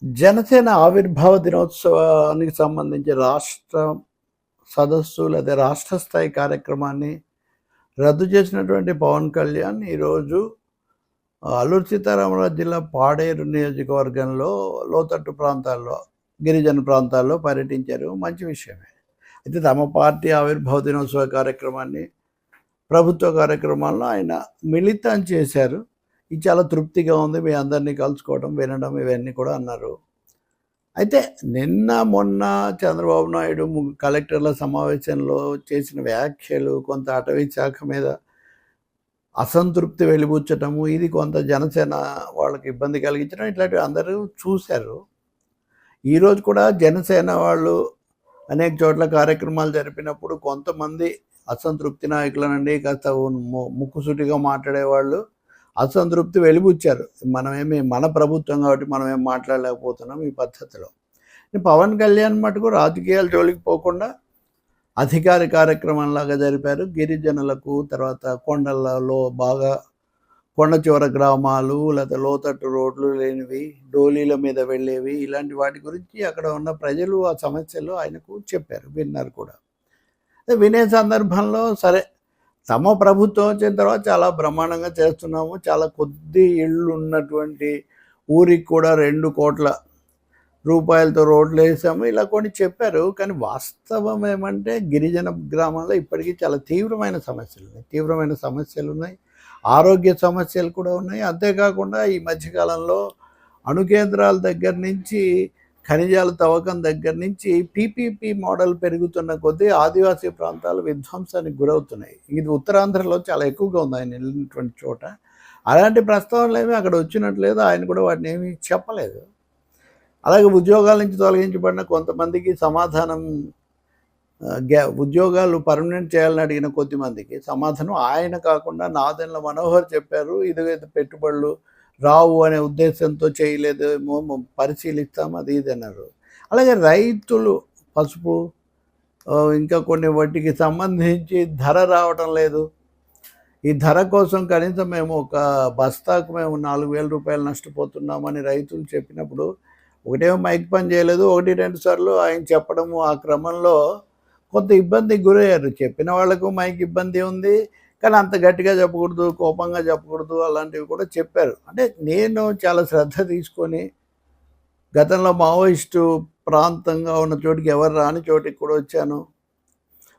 జనసేన ఆవిర్భావ దినోత్సవానికి సంబంధించి రాష్ట్ర సదస్సు లేదా రాష్ట్ర స్థాయి కార్యక్రమాన్ని రద్దు చేసినటువంటి పవన్ కళ్యాణ్ ఈరోజు అల్లూరు సీతారామరాజు జిల్లా పాడేరు నియోజకవర్గంలో లోతట్టు ప్రాంతాల్లో గిరిజన ప్రాంతాల్లో పర్యటించారు. మంచి విషయమే. అయితే తమ పార్టీ ఆవిర్భావ దినోత్సవ కార్యక్రమాన్ని ప్రభుత్వ కార్యక్రమాల్లో ఆయన మిళితం చేశారు. ఇది చాలా తృప్తిగా ఉంది, మీ అందరినీ కలుసుకోవడం, వినడం ఇవన్నీ కూడా అన్నారు. అయితే నిన్న మొన్న చంద్రబాబు నాయుడు కలెక్టర్ల సమావేశంలో చేసిన వ్యాఖ్యలు కొంత అటవీ శాఖ మీద అసంతృప్తి వెలిబుచ్చటము, ఇది కొంత జనసేన వాళ్ళకి ఇబ్బంది కలిగించడం, ఇట్లాంటివి అందరూ చూశారు. ఈరోజు కూడా జనసేన వాళ్ళు అనేక చోట్ల కార్యక్రమాలు జరిపినప్పుడు కొంతమంది అసంతృప్తి నాయకులనండి కాస్త ముక్కుసూటిగా మాట్లాడేవాళ్ళు అసంతృప్తి వెలిబుచ్చారు. మన ప్రభుత్వం కాబట్టి మనం ఏం మాట్లాడలేకపోతున్నాం ఈ పద్ధతిలో. పవన్ కళ్యాణ్ మటుకు రాజకీయాల జోలికి పోకుండా అధికార కార్యక్రమంలాగా జరిపారు. గిరిజనులకు, తర్వాత కొండలలో బాగా కొండ చివర గ్రామాలు లేదా లోతట్టు రోడ్లు లేనివి, డోలీల మీద వెళ్ళేవి, ఇలాంటి వాటి గురించి అక్కడ ఉన్న ప్రజలు ఆ సమస్యలు ఆయనకు చెప్పారు, విన్నారు కూడా. వినే సందర్భంలో సరే, తమ ప్రభుత్వం వచ్చిన తర్వాత చాలా బ్రహ్మాండంగా చేస్తున్నాము, చాలా కొద్ది ఇళ్ళు ఉన్నటువంటి ఊరికి కూడా 2 కోట్ల రూపాయలతో రోడ్లు వేసాము, ఇలా కొన్ని చెప్పారు. కానీ వాస్తవం ఏమంటే గిరిజన గ్రామాల్లో ఇప్పటికీ చాలా తీవ్రమైన సమస్యలు ఉన్నాయి, ఆరోగ్య సమస్యలు కూడా ఉన్నాయి. అంతేకాకుండా ఈ మధ్యకాలంలో అణు కేంద్రాల దగ్గర నుంచి, ఖనిజాల తవ్వకం దగ్గర నుంచి పీపీపీ మోడల్ పెరుగుతున్న కొద్దీ ఆదివాసీ ప్రాంతాలు విధ్వంసానికి గురవుతున్నాయి. ఇది ఉత్తరాంధ్రలో చాలా ఎక్కువగా ఉంది ఆయన వెళ్ళినటువంటి చోట. అలాంటి ప్రస్తావనలు ఏమీ అక్కడ వచ్చినట్లేదు, ఆయన కూడా వాటిని ఏమీ చెప్పలేదు. అలాగే ఉద్యోగాల నుంచి తొలగించబడిన కొంతమందికి సమాధానం, ఉద్యోగాలు పర్మనెంట్ చేయాలని అడిగిన కొద్దిమందికి సమాధానం ఆయన కాకుండా నాదెండ్ల మనోహర్ చెప్పారు. ఇది పెట్టుబడులు రావు అనే ఉద్దేశంతో చేయలేదేమో, పరిశీలిస్తాము అది ఇది అన్నారు. అలాగే రైతులు పసుపు ఇంకా కొన్ని వాటికి సంబంధించి ధర రావటం లేదు. ఈ ధర కోసం కనీసం మేము ఒక బస్తాకు మేము 4,000 రూపాయలు నష్టపోతున్నామని రైతులు చెప్పినప్పుడు ఒకటేమో మైక్ పని చేయలేదు, 1-2 సార్లు ఆయన చెప్పడము, ఆ క్రమంలో కొంత ఇబ్బందికి గురయ్యారు. చెప్పిన వాళ్ళకు మైక్ ఇబ్బంది ఉంది, కానీ అంత గట్టిగా చెప్పకూడదు, కోపంగా చెప్పకూడదు, అలాంటివి కూడా చెప్పారు. అంటే నేను చాలా శ్రద్ధ తీసుకొని గతంలో మావోయిస్టు ప్రాంతంగా ఉన్న చోటికి ఎవరు రాని చోటికి కూడా వచ్చాను,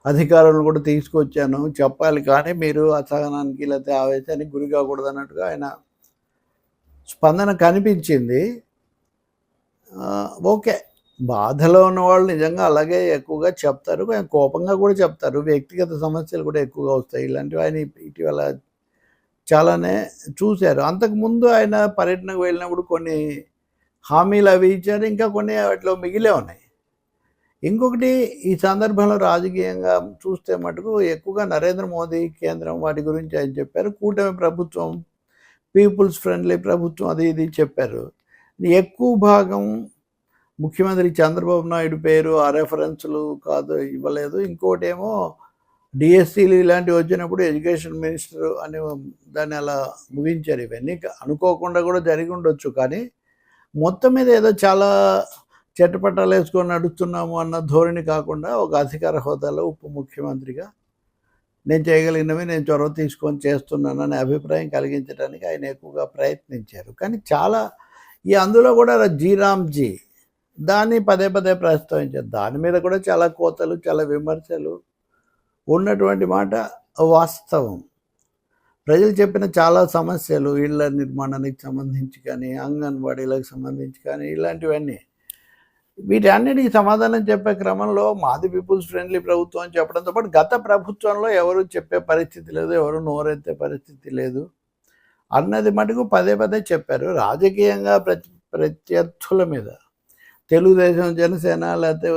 అధికారులను కూడా తీసుకొచ్చాను, చెప్పాలి. కానీ మీరు అసహనానికి లేకపోతే ఆవేశానికి గురి కాకూడదు అన్నట్టుగా ఆయన స్పందన కనిపించింది. ఓకే, బాధలో ఉన్నవాళ్ళు నిజంగా అలాగే ఎక్కువగా చెప్తారు, కోపంగా కూడా చెప్తారు, వ్యక్తిగత సమస్యలు కూడా ఎక్కువగా వస్తాయి. ఇలాంటివి ఆయన ఇటీవల చాలానే చూశారు. అంతకుముందు ఆయన పర్యటనకు వెళ్ళినప్పుడు కొన్ని హామీలు అవి ఇచ్చారు, ఇంకా కొన్ని వాటిలో మిగిలే ఉన్నాయి. ఇంకొకటి, ఈ సందర్భంలో రాజకీయంగా చూస్తే మటుకు ఎక్కువగా నరేంద్ర మోదీ కేంద్రం వాటి గురించి ఆయన చెప్పారు. కూటమి ప్రభుత్వం పీపుల్స్ ఫ్రెండ్లీ ప్రభుత్వం అది ఇది చెప్పారు. ఎక్కువ భాగం ముఖ్యమంత్రి చంద్రబాబు నాయుడు పేరు ఆ రెఫరెన్స్లు కాదు ఇవ్వలేదు. ఇంకోటి ఏమో డిఎస్సీలు ఇలాంటివి వచ్చినప్పుడు ఎడ్యుకేషన్ మినిస్టర్ అని దాన్ని అలా ముగించారు. ఇవన్నీ అనుకోకుండా కూడా జరిగి ఉండొచ్చు, కానీ మొత్తం మీద ఏదో చాలా చెట్టపట్టాలు వేసుకొని నడుస్తున్నాము అన్న ధోరణి కాకుండా ఒక అధికార హోదాలో ఉప ముఖ్యమంత్రిగా నేను చేయగలిగినవి నేను చొరవ తీసుకొని చేస్తున్నాననే అభిప్రాయం కలిగించడానికి ఆయన ఎక్కువగా ప్రయత్నించారు. కానీ చాలా అందులో కూడా జీరామ్జీ దాన్ని పదే ప్రస్తావించారు. దాని మీద కూడా చాలా కోతలు, చాలా విమర్శలు ఉన్నటువంటి మాట వాస్తవం. ప్రజలు చెప్పిన చాలా సమస్యలు, ఇళ్ల నిర్మాణానికి సంబంధించి కానీ, అంగన్వాడీలకు సంబంధించి కానీ, ఇలాంటివన్నీ, వీటన్నిటికీ సమాధానం చెప్పే క్రమంలో మాది పీపుల్స్ ఫ్రెండ్లీ ప్రభుత్వం అని చెప్పడంతో పాటు గత ప్రభుత్వంలో ఎవరు చెప్పే పరిస్థితి లేదు, ఎవరు నోరెత్తే పరిస్థితి లేదు అన్నది మటుకు పదే చెప్పారు. రాజకీయంగా ప్రత్యర్థుల మీద తెలుగుదేశం, జనసేన లేకపోతే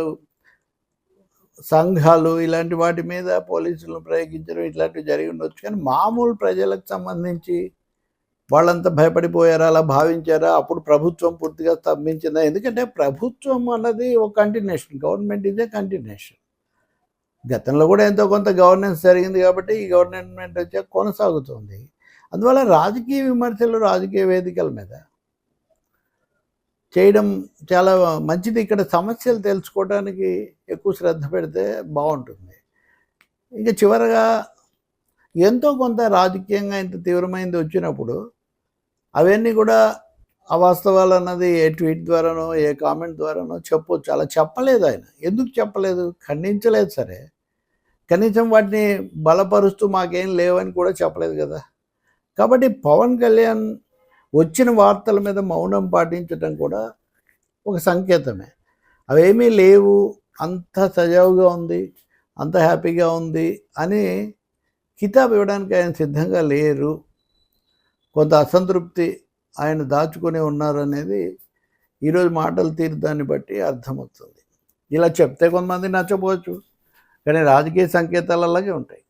సంఘాలు ఇలాంటి వాటి మీద పోలీసులను ప్రయోగించడం ఇట్లాంటివి జరిగి ఉండొచ్చు. కానీ మామూలు ప్రజలకు సంబంధించి వాళ్ళంతా భయపడిపోయారా, అలా భావించారా, అప్పుడు ప్రభుత్వం పూర్తిగా స్తంభించిందా? ఎందుకంటే ప్రభుత్వం అన్నది ఒక కంటిన్యూషన్, గవర్నమెంట్ ఇదే కంటిన్యూషన్. గతంలో కూడా ఎంతో కొంత గవర్నెన్స్ జరిగింది కాబట్టి ఈ గవర్నమెంట్ వచ్చాక కొనసాగుతుంది. అందువల్ల రాజకీయ విమర్శలు రాజకీయ వేదికల మీద చేయడం చాలా మంచిది. ఇక్కడ సమస్యలు తెలుసుకోవడానికి ఎక్కువ శ్రద్ధ పెడితే బాగుంటుంది. ఇక చివరగా ఎంతో కొంత రాజకీయంగా ఇంత తీవ్రమైనది వచ్చినప్పుడు అవన్నీ కూడా అవాస్తవాలన్నది ఏ ట్వీట్ ద్వారానో, ఏ కామెంట్ ద్వారానో చెప్పొచ్చు. అలా చెప్పలేదు ఆయన. ఎందుకు చెప్పలేదు? ఖండించలేదు సరే. కనీసం వాటిని బలపరుస్తూ మాకేం లేవని కూడా చెప్పలేదు కదా! కాబట్టి పవన్ కళ్యాణ్ వచ్చిన వార్తల మీద మౌనం పాటించటం కూడా ఒక సంకేతమే. అవేమీ లేవు, అంత సజావుగా ఉంది, అంత హ్యాపీగా ఉంది అని కితాబు ఇవ్వడానికి ఆయన సిద్ధంగా లేరు. కొంత అసంతృప్తి ఆయన దాచుకొని ఉన్నారనేది ఈరోజు మాటల తీరు దాన్ని బట్టి అర్థమవుతుంది. ఇలా చెప్తే కొంతమంది నచ్చపోవచ్చు, కానీ రాజకీయ సంకేతాలు అలాగే ఉంటాయి.